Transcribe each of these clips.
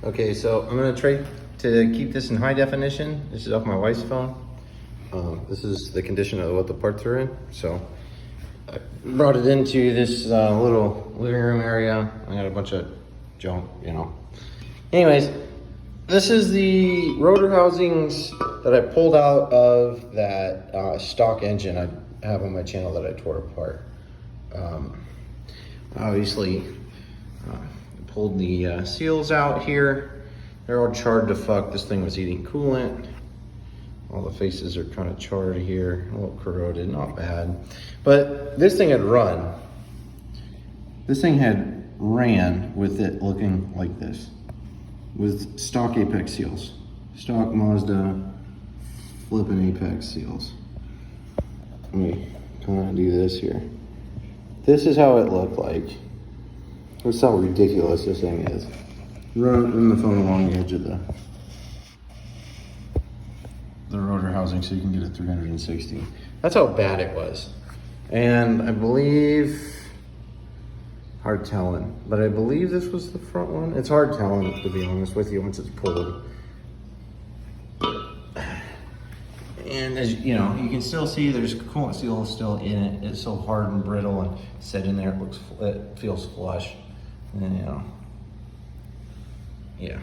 Okay, so I'm gonna try to keep this in high definition. This is off my wife's phone. This is the condition of what the parts are in. So I brought it into this little living room area. I got a bunch of junk, you know. Anyways, this is the rotor housings that I pulled out of that stock engine I have on my channel that I tore apart. Obviously, pulled the seals out here. They're all charred to fuck. This thing was eating coolant. All the faces are kind of charred here, a little corroded, not bad. But this thing had run. This thing had ran with it looking like this, with stock Apex seals. Stock Mazda flipping Apex seals. Let me kind of do this here. This is how it looked like. That's how ridiculous this thing is. Running the phone along the edge of the rotor housing so you can get a 360. That's how bad it was. And I believe, hard telling, but I believe this was the front one. It's hard telling, to be honest with you, once it's pulled. And as you know, you can still see there's coolant seal still in it. It's so hard and brittle and set in there. It feels flush. And you know, yeah.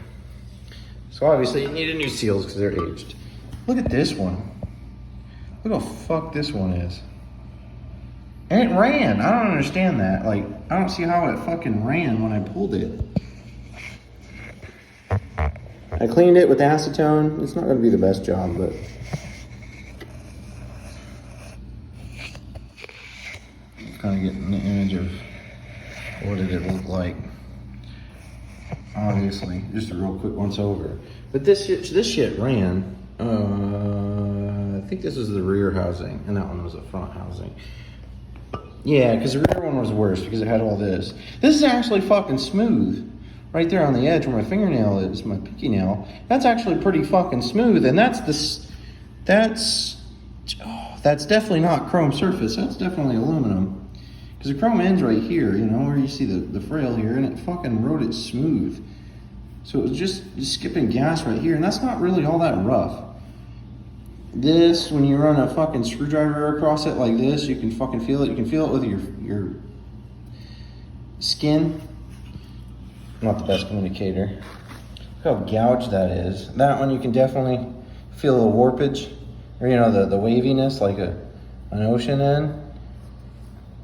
So obviously you need a new seals because they're aged. Look at this one. Look how fucked this one is. And it ran. I don't understand that. Like, I don't see how it fucking ran when I pulled it. I cleaned it with acetone. It's not going to be the best job, but kind of getting the image of what did it look like. Obviously, just a real quick once over. But this shit ran. I think this is the rear housing, and that one was the front housing. Yeah, because the rear one was worse because it had all this. This is actually fucking smooth. Right there on the edge where my fingernail is, my pinky nail. That's actually pretty fucking smooth, and that's definitely not chrome surface. That's definitely aluminum. Because the chrome ends right here, you know, where you see the frail here, and it fucking rode it smooth. So it was just skipping gas right here, and that's not really all that rough. This, when you run a fucking screwdriver across it like this, you can fucking feel it. You can feel it with your skin. Not the best communicator. Look how gouged that is. That one you can definitely feel the warpage, or you know, the waviness like an ocean end.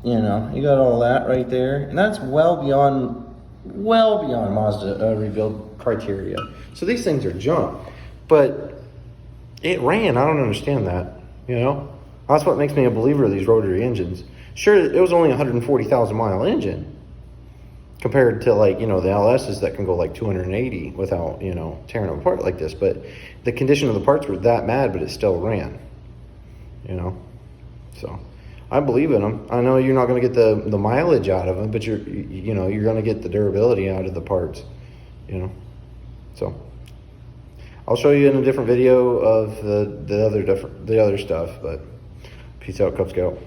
You know, you got all that right there, and that's well beyond Mazda rebuild criteria. So these things are junk, but it ran. I don't understand that. You know, that's what makes me a believer of these rotary engines. Sure, it was only a 140,000 mile engine compared to, like, you know, the LSs that can go like 280 without, you know, tearing them apart like this. But the condition of the parts were that bad, but it still ran. You know, so I believe in them. I know you're not going to get the mileage out of them, but you're going to get the durability out of the parts, you know. So I'll show you in a different video of the other stuff, but peace out, Cub Scout.